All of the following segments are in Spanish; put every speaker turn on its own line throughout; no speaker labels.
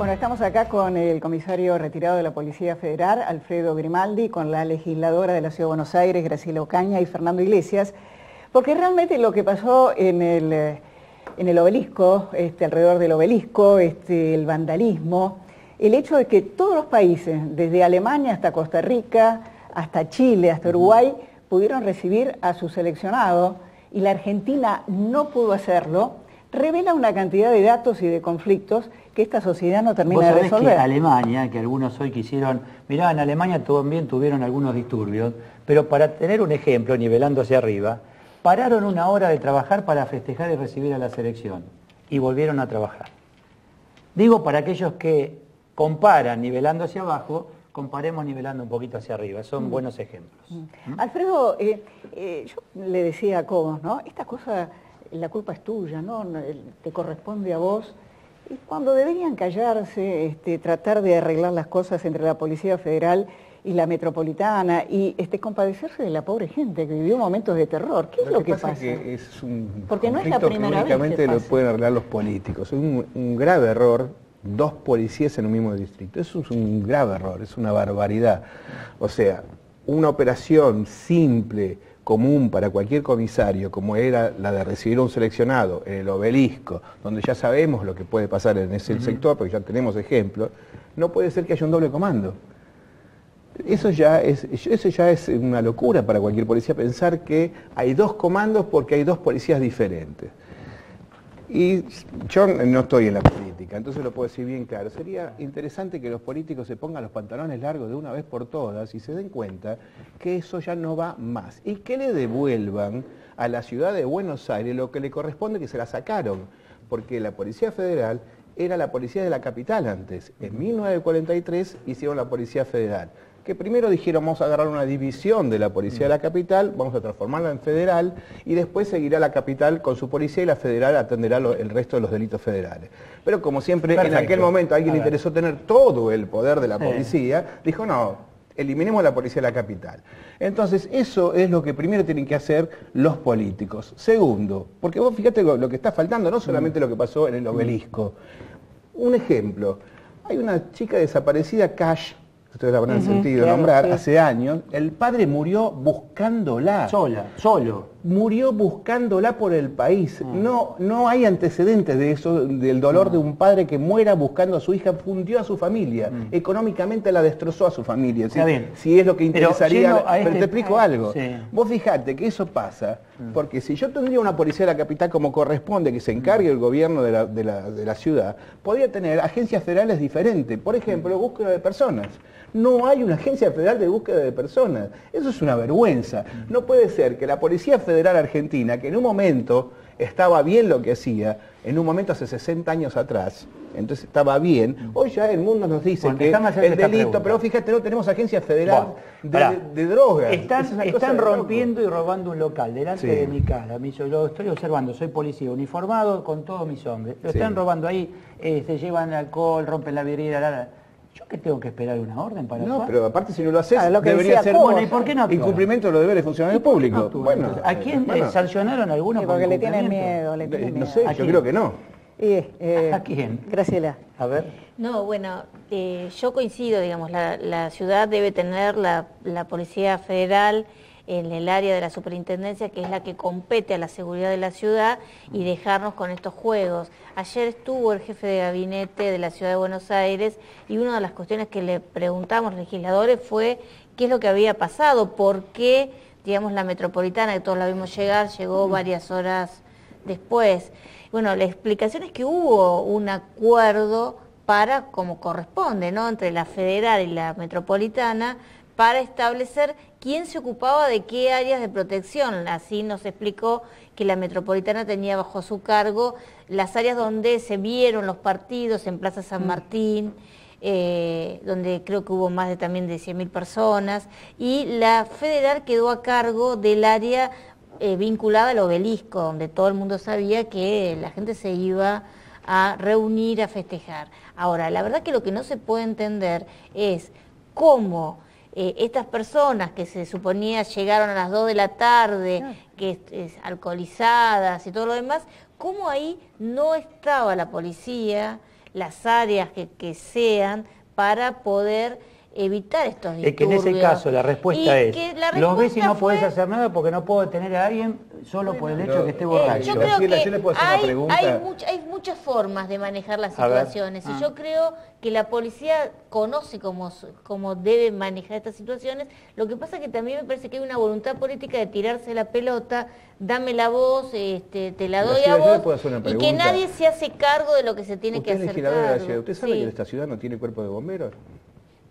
Bueno, estamos acá con el comisario retirado de la Policía Federal, Alfredo Grimaldi, con la legisladora de la Ciudad de Buenos Aires, Graciela Ocaña, y Fernando Iglesias, porque realmente lo que pasó en el obelisco, alrededor del obelisco, el vandalismo, el hecho de que todos los países, desde Alemania hasta Costa Rica, hasta Chile, hasta Uruguay, pudieron recibir a su seleccionado y la Argentina no pudo hacerlo, revela una cantidad de datos y de conflictos que esta sociedad no termina de resolver.
Que Alemania, que algunos hoy quisieron, mirá, en Alemania también tuvieron algunos disturbios, pero para tener un ejemplo, nivelando hacia arriba, pararon una hora de trabajar para festejar y recibir a la selección y volvieron a trabajar. Digo, para aquellos que comparan nivelando hacia abajo, comparemos nivelando un poquito hacia arriba, son buenos ejemplos.
Alfredo, yo le decía a Cobos, ¿no? Esta cosa, la culpa es tuya, ¿no? Te corresponde a vos. Y cuando deberían callarse, tratar de arreglar las cosas entre la Policía Federal y la Metropolitana y compadecerse de la pobre gente que vivió momentos de terror. ¿Qué es lo que pasa?
Que es un
Porque no es la primera vez que
únicamente lo
pasa.
pueden arreglar los políticos. Es un grave error, dos policías en un mismo distrito. Eso es un grave error, es una barbaridad. O sea, una operación simple, común para cualquier comisario, como era la de recibir a un seleccionado en el obelisco, donde ya sabemos lo que puede pasar en ese sector, porque ya tenemos ejemplos, no puede ser que haya un doble comando. Eso ya es una locura para cualquier policía, pensar que hay dos comandos porque hay dos policías diferentes. Y yo no estoy en la política, entonces lo puedo decir bien claro. Sería interesante que los políticos se pongan los pantalones largos de una vez por todas y se den cuenta que eso ya no va más. Y que le devuelvan a la ciudad de Buenos Aires lo que le corresponde, que se la sacaron. Porque la Policía Federal era la policía de la capital antes. En 1943 hicieron la Policía Federal. Que primero dijeron, vamos a agarrar una división de la policía de la capital, vamos a transformarla en federal, y después seguirá la capital con su policía y la federal atenderá el resto de los delitos federales. Pero como siempre, en aquel momento a alguien le interesó tener todo el poder de la policía, dijo, no, eliminemos la policía de la capital. Entonces, eso es lo que primero tienen que hacer los políticos. Segundo, porque vos fíjate lo que está faltando, no solamente lo que pasó en el obelisco. Un ejemplo, hay una chica desaparecida, Cash, ustedes la habrán sentido nombrar, hace años, el padre murió buscándola.
Solo.
Murió buscándola por el país. No hay antecedentes de eso, del dolor de un padre que muera buscando a su hija, fundió a su familia, económicamente la destrozó a su familia. Si es lo que interesaría, pero te explico algo. Vos fijate que eso pasa, porque si yo tendría una policía de la capital como corresponde, que se encargue el gobierno de la ciudad, podría tener agencias federales diferentes, por ejemplo, búsqueda de personas. No hay una agencia federal de búsqueda de personas. Eso es una vergüenza. No puede ser que la Policía Federal Argentina, que en un momento estaba bien lo que hacía, en un momento hace 60 años atrás, entonces estaba bien, hoy ya el mundo nos dice que es delito, pero fíjate, no tenemos agencia federal de drogas.
Están rompiendo y robando un local delante de mi casa. Yo lo estoy observando, soy policía uniformado con todos mis hombres. Lo están robando ahí, se llevan alcohol, rompen la vidriera, ¿Yo qué tengo que esperar una orden para actuar?
No, pero aparte si no lo haces, debería ser
¿y por qué no actúa?
Incumplimiento de los deberes de funcionario público.
Bueno, ¿a quién sancionaron algunos?
Porque le tienen miedo,
No sé, yo creo que no.
¿A quién?
Graciela.
A ver.
No, bueno, yo coincido, digamos, la ciudad debe tener la Policía Federal en el área de la superintendencia, que es la que compete a la seguridad de la ciudad, y dejarnos con estos juegos. Ayer estuvo el jefe de gabinete de la ciudad de Buenos Aires y una de las cuestiones que le preguntamos a los legisladores fue qué es lo que había pasado, por qué, digamos, la metropolitana, que todos la vimos llegar, llegó varias horas después. Bueno, la explicación es que hubo un acuerdo para, como corresponde, ¿no?, entre la federal y la metropolitana, para establecer quién se ocupaba de qué áreas de protección. Así nos explicó que la metropolitana tenía bajo su cargo las áreas donde se vieron los partidos en Plaza San Martín, donde creo que hubo más de 100.000 personas, y la federal quedó a cargo del área vinculada al obelisco, donde todo el mundo sabía que la gente se iba a reunir, a festejar. Ahora, la verdad que lo que no se puede entender es cómo estas personas que se suponía llegaron a las 2 de la tarde, que alcoholizadas y todo lo demás, cómo ahí no estaba la policía, las áreas que sean para poder evitar estos disturbios.
Es que en ese caso la respuesta es, los ves y no podés
fue...
hacer nada porque no puedo detener a alguien solo por el hecho de que esté borracho.
Yo creo
Graciela,
que
yo le puedo hacer una pregunta.
hay muchas formas de manejar las situaciones y yo creo que la policía conoce cómo debe manejar estas situaciones. Lo que pasa es que también me parece que hay una voluntad política de tirarse la pelota, dame la voz, te la doy a vos, y que nadie se hace cargo de lo que se tiene que hacer
legislador
cargo.
de la ciudad. ¿Usted sabe que esta ciudad no tiene cuerpo de bomberos?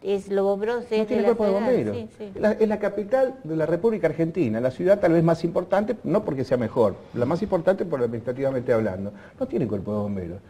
Los bomberos
no tiene cuerpo de bomberos. Sí, sí. Es la capital de la República Argentina, la ciudad tal vez más importante, no porque sea mejor, la más importante por administrativamente hablando. No tiene cuerpo de bomberos.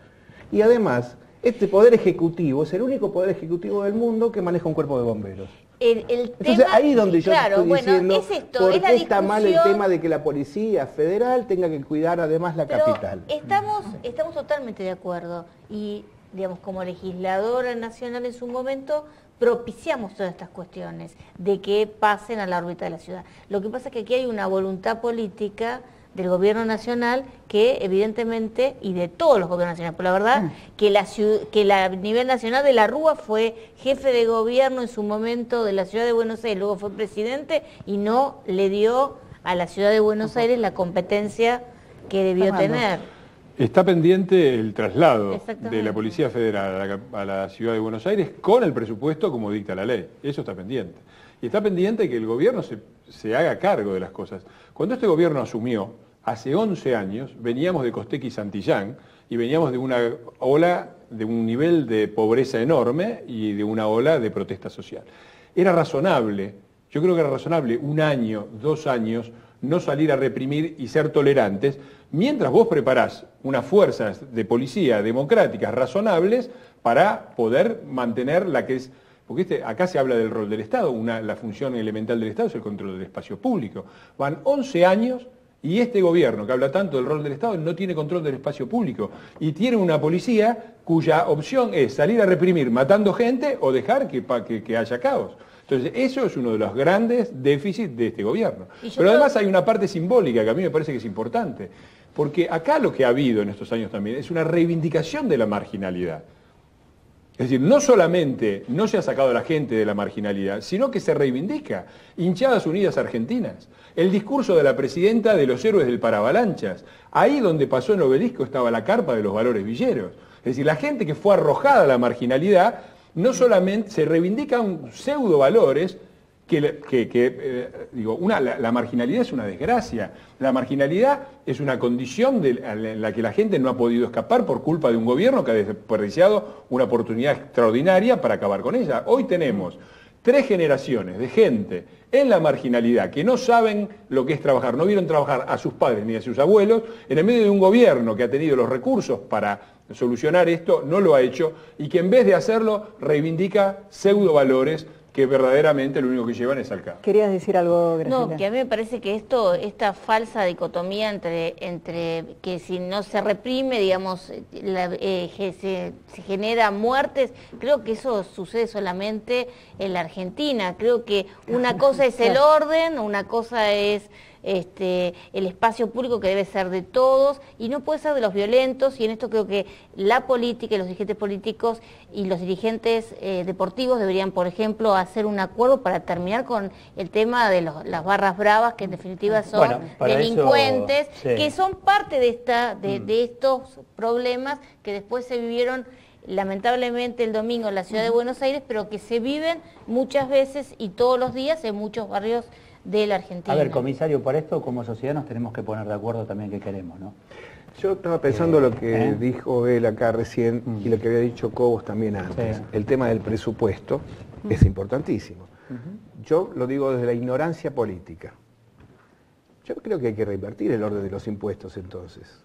Y además, este poder ejecutivo es el único poder ejecutivo del mundo que maneja un cuerpo de bomberos. Entonces ahí es donde yo estoy diciendo por qué está mal el tema de que la policía federal tenga que cuidar además la capital.
Estamos totalmente de acuerdo y, digamos, como legisladora nacional en su momento propiciamos todas estas cuestiones de que pasen a la órbita de la ciudad. Lo que pasa es que aquí hay una voluntad política del gobierno nacional que evidentemente, y de todos los gobiernos nacionales, pero la verdad que a nivel nacional de la Rúa fue jefe de gobierno en su momento de la ciudad de Buenos Aires, luego fue presidente y no le dio a la ciudad de Buenos Aires la competencia que debió tener.
Está pendiente el traslado de la Policía Federal a la Ciudad de Buenos Aires con el presupuesto como dicta la ley. Eso está pendiente. Y está pendiente que el gobierno se haga cargo de las cosas. Cuando este gobierno asumió, hace 11 años, veníamos de Costec y Santillán y veníamos de una ola, de un nivel de pobreza enorme y de una ola de protesta social. Era razonable, yo creo que era razonable, 1 año, 2 años, no salir a reprimir y ser tolerantes, mientras vos preparás unas fuerzas de policía democráticas razonables para poder mantener la que es... Porque acá se habla del rol del Estado, la función elemental del Estado es el control del espacio público. Van 11 años y este gobierno que habla tanto del rol del Estado no tiene control del espacio público y tiene una policía cuya opción es salir a reprimir matando gente o dejar que haya caos. Entonces, eso es uno de los grandes déficits de este gobierno. Pero además hay una parte simbólica que a mí me parece que es importante, porque acá lo que ha habido en estos años también es una reivindicación de la marginalidad. Es decir, no solamente no se ha sacado a la gente de la marginalidad, sino que se reivindica. Hinchadas Unidas Argentinas, el discurso de la presidenta de los héroes del paravalanchas, ahí donde pasó el obelisco estaba la carpa de los valores villeros. Es decir, la gente que fue arrojada a la marginalidad, no solamente se reivindican pseudo valores, la marginalidad es una desgracia, la marginalidad es una condición en la que la gente no ha podido escapar por culpa de un gobierno que ha desperdiciado una oportunidad extraordinaria para acabar con ella. Hoy tenemos 3 generaciones de gente en la marginalidad que no saben lo que es trabajar, no vieron trabajar a sus padres ni a sus abuelos, en el medio de un gobierno que ha tenido los recursos para solucionar esto, no lo ha hecho, y que en vez de hacerlo reivindica pseudo valores que verdaderamente lo único que llevan es al caos.
¿Querías decir algo, Graciela?
No, que a mí me parece que esta falsa dicotomía entre que si no se reprime, digamos, se genera muertes, creo que eso sucede solamente en la Argentina. Creo que una cosa es el orden, una cosa es el espacio público que debe ser de todos y no puede ser de los violentos, y en esto creo que la política y los dirigentes políticos y los dirigentes deportivos deberían, por ejemplo, hacer un acuerdo para terminar con el tema de las barras bravas, que en definitiva son delincuentes, que son parte de estos problemas que después se vivieron lamentablemente el domingo en la ciudad de Buenos Aires, pero que se viven muchas veces y todos los días en muchos barrios de la Argentina.
A ver, comisario, para esto como sociedad nos tenemos que poner de acuerdo también qué queremos, ¿no?
Yo estaba pensando lo que dijo él acá recién y lo que había dicho Cobos también antes. El tema del presupuesto es importantísimo. Yo lo digo desde la ignorancia política. Yo creo que hay que revertir el orden de los impuestos entonces.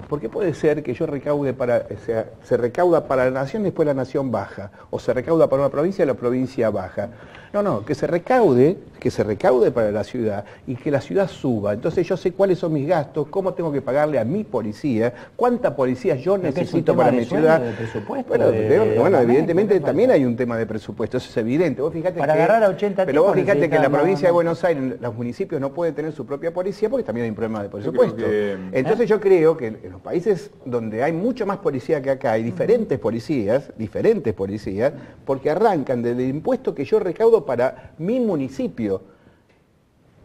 Porque puede ser que yo recaude se recauda para la nación y después la nación baja, o se recauda para una provincia y la provincia baja. No, que se recaude para la ciudad y que la ciudad suba. Entonces yo sé cuáles son mis gastos, cómo tengo que pagarle a mi policía, cuánta policía yo necesito para mi ciudad. Bueno, evidentemente también hay un tema de presupuesto, eso es evidente. Vos fíjate
para agarrar a 80
pero vos fíjate que en la provincia de Buenos Aires los municipios no pueden tener su propia policía porque también hay un problema de presupuesto. Entonces yo creo que en los países donde hay mucho más policía que acá, hay diferentes policías, porque arrancan del impuesto que yo recaudo para mi municipio.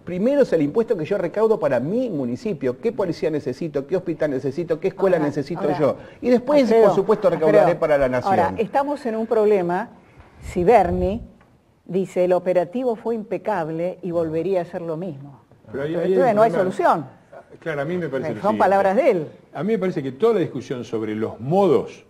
Primero es el impuesto que yo recaudo para mi municipio. ¿Qué policía necesito? ¿Qué hospital necesito? ¿Qué escuela necesito yo? Y después,
Alfredo,
por supuesto, recaudaré para la nación.
Ahora, estamos en un problema. Si Berni dice el operativo fue impecable y volvería a hacer lo mismo.
Pero ahí
entonces no hay solución.
Claro, a mí me parece
Son palabras de él.
A mí me parece que toda la discusión sobre los modos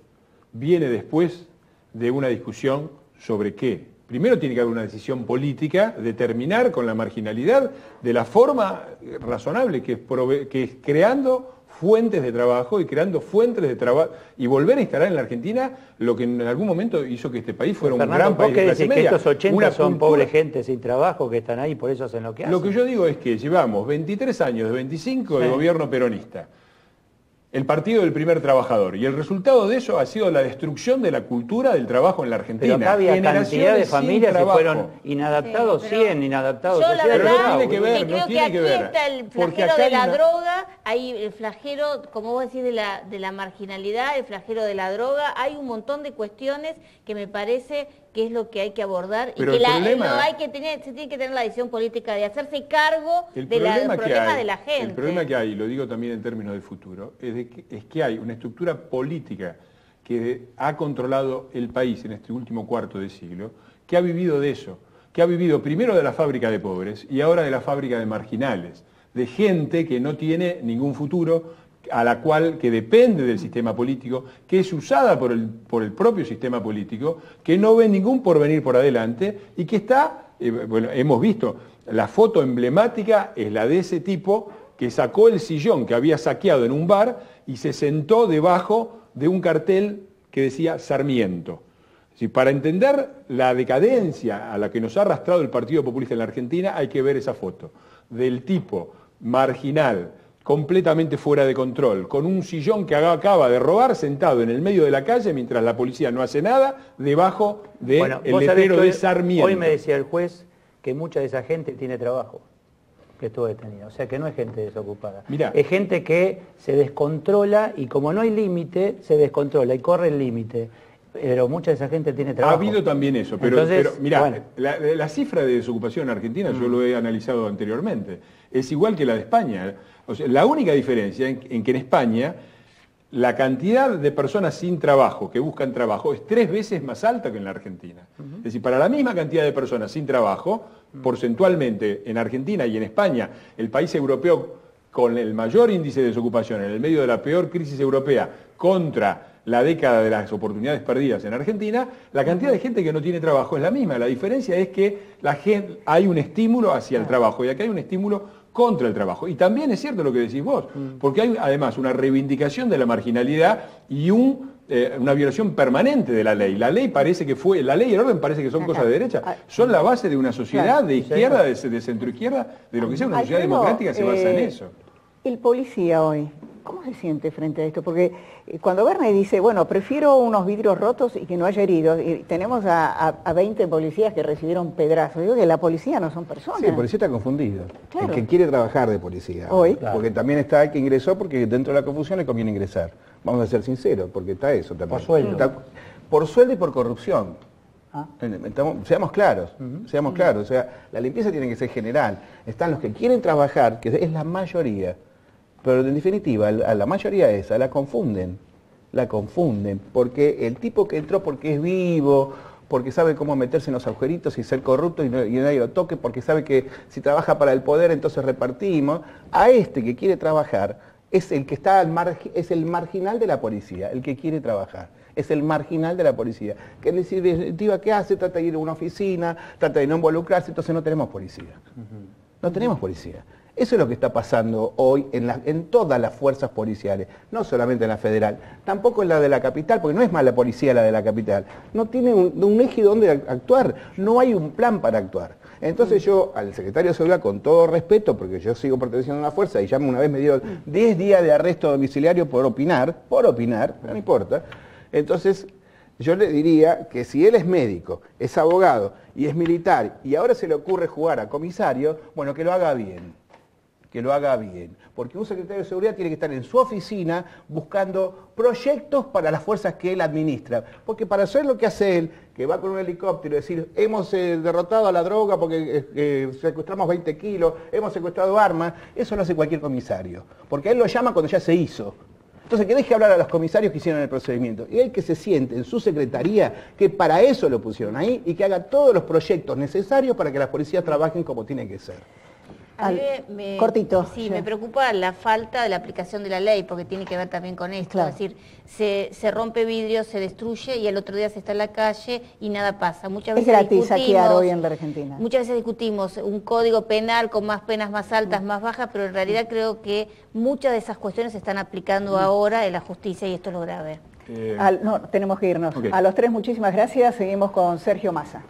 viene después de una discusión sobre qué. Primero tiene que haber una decisión política de terminar con la marginalidad de la forma razonable, que es creando fuentes de trabajo y creando fuentes de trabajo y volver a instalar en la Argentina lo que en algún momento hizo que este país fuera un gran país de clase media.
Que estos 80 son pobre gente sin trabajo que están ahí, por eso hacen lo que hacen.
Lo que yo digo es que llevamos 23 años de 25 de gobierno peronista. El partido del primer trabajador. Y el resultado de eso ha sido la destrucción de la cultura del trabajo en la Argentina.
Pero acá había cantidad de familias que fueron inadaptados, 100 inadaptados.
Yo la verdad
no tiene que ver,
creo
no
que
tiene
aquí
que ver.
está el flagelo de la droga, hay el flagelo, como vos decís, de la marginalidad, el flagelo de la droga. Hay un montón de cuestiones que me parece que es lo que hay que abordar
pero
y que se tiene que tener la decisión política de hacerse cargo del problema de la gente.
El problema que hay, lo digo también en términos de futuro, es que hay una estructura política que ha controlado el país en este último cuarto de siglo, que ha vivido de eso, que ha vivido primero de la fábrica de pobres y ahora de la fábrica de marginales, de gente que no tiene ningún futuro, que depende del sistema político, que es usada por el propio sistema político, que no ve ningún porvenir por adelante y que está, bueno, hemos visto, la foto emblemática es la de ese tipo que sacó el sillón que había saqueado en un bar y se sentó debajo de un cartel que decía Sarmiento. Para entender la decadencia a la que nos ha arrastrado el Partido Populista en la Argentina hay que ver esa foto del tipo marginal, completamente fuera de control, con un sillón que acaba de robar sentado en el medio de la calle mientras la policía no hace nada, debajo del letrero de Sarmiento.
Hoy me decía el juez que mucha de esa gente tiene trabajo, que estuvo detenida, o sea que no es gente desocupada.
Mirá.
Es gente que se descontrola y como no hay límite, se descontrola y corre el límite. Pero mucha de esa gente tiene trabajo.
Ha habido también eso, pero,
entonces,
pero mirá,
bueno.
la cifra de desocupación en Argentina, yo lo he analizado anteriormente, es igual que la de España. O sea, la única diferencia en que en España la cantidad de personas sin trabajo que buscan trabajo es 3 veces más alta que en la Argentina. Es decir, para la misma cantidad de personas sin trabajo, porcentualmente en Argentina y en España, el país europeo con el mayor índice de desocupación, en el medio de la peor crisis europea, contra la década de las oportunidades perdidas en Argentina, la cantidad de gente que no tiene trabajo es la misma. La diferencia es que hay un estímulo hacia el trabajo y acá hay un estímulo contra el trabajo. Y también es cierto lo que decís vos, porque hay además una reivindicación de la marginalidad y una violación permanente de la ley. La ley la ley y el orden parece que son cosas de derecha. Son la base de una sociedad de izquierda, de centroizquierda, de lo que sea una sociedad democrática se basa en eso.
El policía hoy, ¿cómo se siente frente a esto? Porque cuando Berni dice, bueno, prefiero unos vidrios rotos y que no haya heridos, y tenemos a 20 policías que recibieron pedrazos, digo que la policía no son personas.
Sí, el policía está confundido.
Claro.
El que quiere trabajar de policía.
Hoy.
Claro. Porque también está el que ingresó porque dentro de la confusión le conviene ingresar. Vamos a ser sinceros, porque está eso también.
Por sueldo.
Por sueldo y por corrupción. Seamos claros, seamos claros. O sea, la limpieza tiene que ser general. Están los que quieren trabajar, que es la mayoría. Pero en definitiva, a la mayoría esa la confunden, porque el tipo que entró porque es vivo, porque sabe cómo meterse en los agujeritos y ser corrupto y nadie lo toque, porque sabe que si trabaja para el poder entonces repartimos, a este que quiere trabajar es el que está es el marginal de la policía, el que quiere trabajar. Es el marginal de la policía, que en definitiva, ¿qué hace? Trata de ir a una oficina, trata de no involucrarse, entonces no tenemos policía. No tenemos policía. Eso es lo que está pasando hoy en todas las fuerzas policiales, no solamente en la federal, tampoco en la de la capital, porque no es mala policía la de la capital, no tiene un eje donde actuar, no hay un plan para actuar. Entonces yo al secretario de Seguridad, con todo respeto, porque yo sigo perteneciendo a una fuerza y ya una vez me dio 10 días de arresto domiciliario por opinar, no importa, entonces yo le diría que si él es médico, es abogado y es militar y ahora se le ocurre jugar a comisario, bueno, que lo haga bien. que lo haga bien, porque un secretario de seguridad tiene que estar en su oficina buscando proyectos para las fuerzas que él administra, porque para hacer lo que hace él, que va con un helicóptero y decir, hemos derrotado a la droga porque secuestramos 20 kilos, hemos secuestrado armas, eso lo hace cualquier comisario, porque él lo llama cuando ya se hizo. Entonces, que deje hablar a los comisarios que hicieron el procedimiento, y él que se siente en su secretaría, que para eso lo pusieron ahí, y que haga todos los proyectos necesarios para que las policías trabajen como tiene que ser.
A mí
cortito.
Sí, me preocupa la falta de la aplicación de la ley, porque tiene que ver también con esto.
Claro.
Es decir, se rompe vidrio, se destruye y el otro día se está en la calle y nada pasa. Muchas veces
es gratis saquear hoy en la Argentina.
Muchas veces discutimos un código penal con más penas más altas, más bajas, pero en realidad creo que muchas de esas cuestiones se están aplicando ahora en la justicia y esto es lo grave.
No, tenemos que irnos.
Okay.
A los tres, muchísimas gracias. Seguimos con Sergio Massa.